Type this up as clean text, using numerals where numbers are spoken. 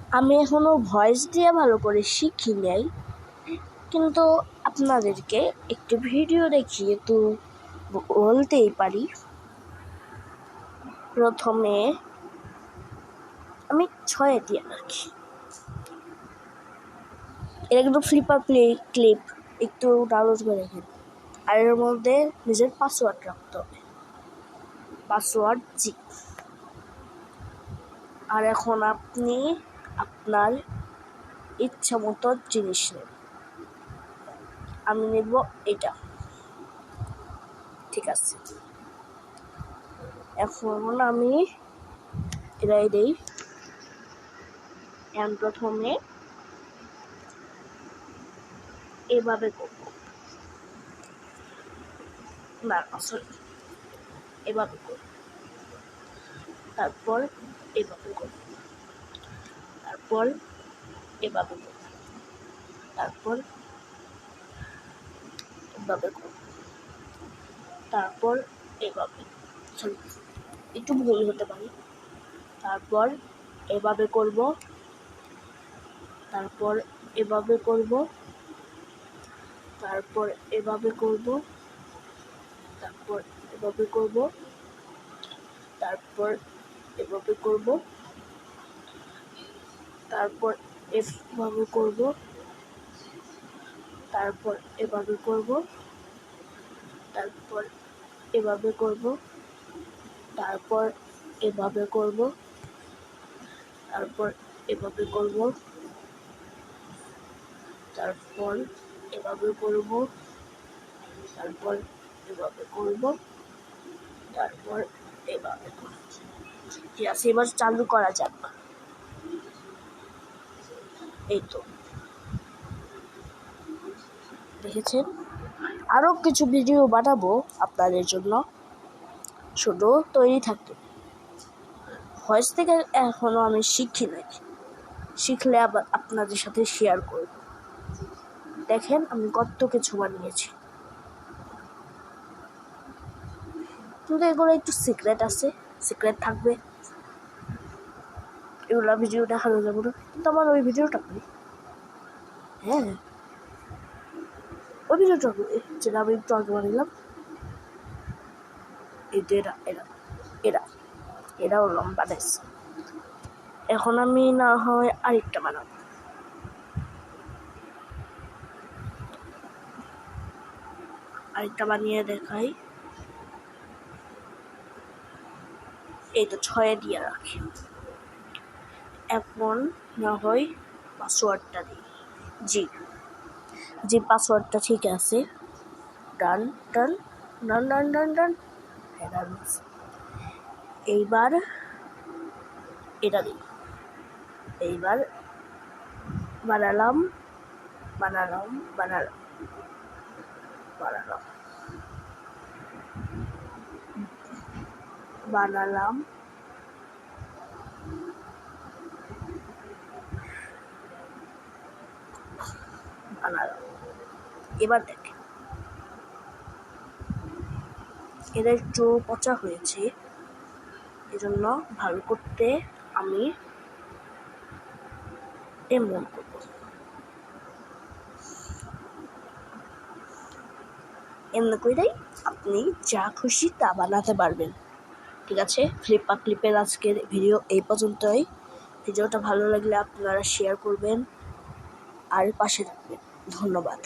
আমি এখনো ভয়েস দিয়ে ভালো করে শিখি নাই, কিন্তু আপনাদেরকে একটি ভিডিও দেখিয়ে তো বলতেই পারি। প্রথমে আমি 6 দিয়ে রাখি। এটা কিন্তু ফ্লিপার ক্লিপ, একটু ডাউনলোড করে রাখেন। আর এর মধ্যে নিজের পাসওয়ার্ড রাখতে হবে, পাসওয়ার্ড জি। আর এখন আপনি আপনার ইচ্ছা মতো জিনিস নেন। আমি নেব এটা, ঠিক আছে। এখন আমি এটাই দেই। প্রথমে এভাবে করব, না সরি, এভাবে করব, তারপর এভাবে করব, তারপর এভাবে করব, তারপর এভাবে করব, তারপর এভাবে, সরি একটু ভুল হতে পারে। তারপর এভাবে করব, তারপর এভাবে করব, তারপর এভাবে করব, তারপর এভাবে করব, তারপর এভাবে করব, তারপর এভাবে করব, তারপর এভাবে করব, তারপর এভাবে করব, তারপর এভাবে করব, তারপর এভাবে করব, তারপর এভাবে করব, তারপর এভাবে করব, তারপর এভাবে করব। ঠিক আছে, এবার চালু করা যাক। এই তো দেখেছেন। আরো কিছু ভিডিও বানাবো আপনাদের জন্য, শুধু তৈরি থাকতে। ভয়েস থেকে এখনো আমি শিখি নাই, শিখলে আবার আপনাদের সাথে শেয়ার করব। দেখেন আমি কত কিছু বানিয়েছি, কিন্তু এগুলো একটু সিক্রেট আছে, সিক্রেট থাকবে। এগুলো ভিডিও দেখানো যাবে না, কিন্তু আমার ওই ভিডিওটা করি। হ্যাঁ, ওই ভিডিওটা করি যেটা আমি একটু আগে বানালাম। এরাও লম্বা দেশ। এখন আমি না হয় আরেকটা বানাবো। আরেকটা বানিয়ে দেখাই। এই তো 6 দিয়ে রাখি। এখন না হয় পাসওয়ার্ডটা দিই। জি পাসওয়ার্ডটা ঠিক আছে। ডান ডান ডান ডান ডান ডান, হ্যাঁ ডান। এইবার এটা দিই। এইবার বানালাম বানালাম বানালাম বানালাম বানালাম বানালাম। এবার দেখেন এটা একটু পচা হয়েছে, এজন্য ভালো করতে আমি এমন করব। এমনি করেই আপনি যা খুশি তা বানাতে পারবেন। ঠিক আছে, ফ্লিপকার্ট ক্লিপের আজকের ভিডিও এই পর্যন্তই। ভিডিওটা ভালো লাগলে আপনারা শেয়ার করবেন আর পাশে থাকবেন। ধন্যবাদ।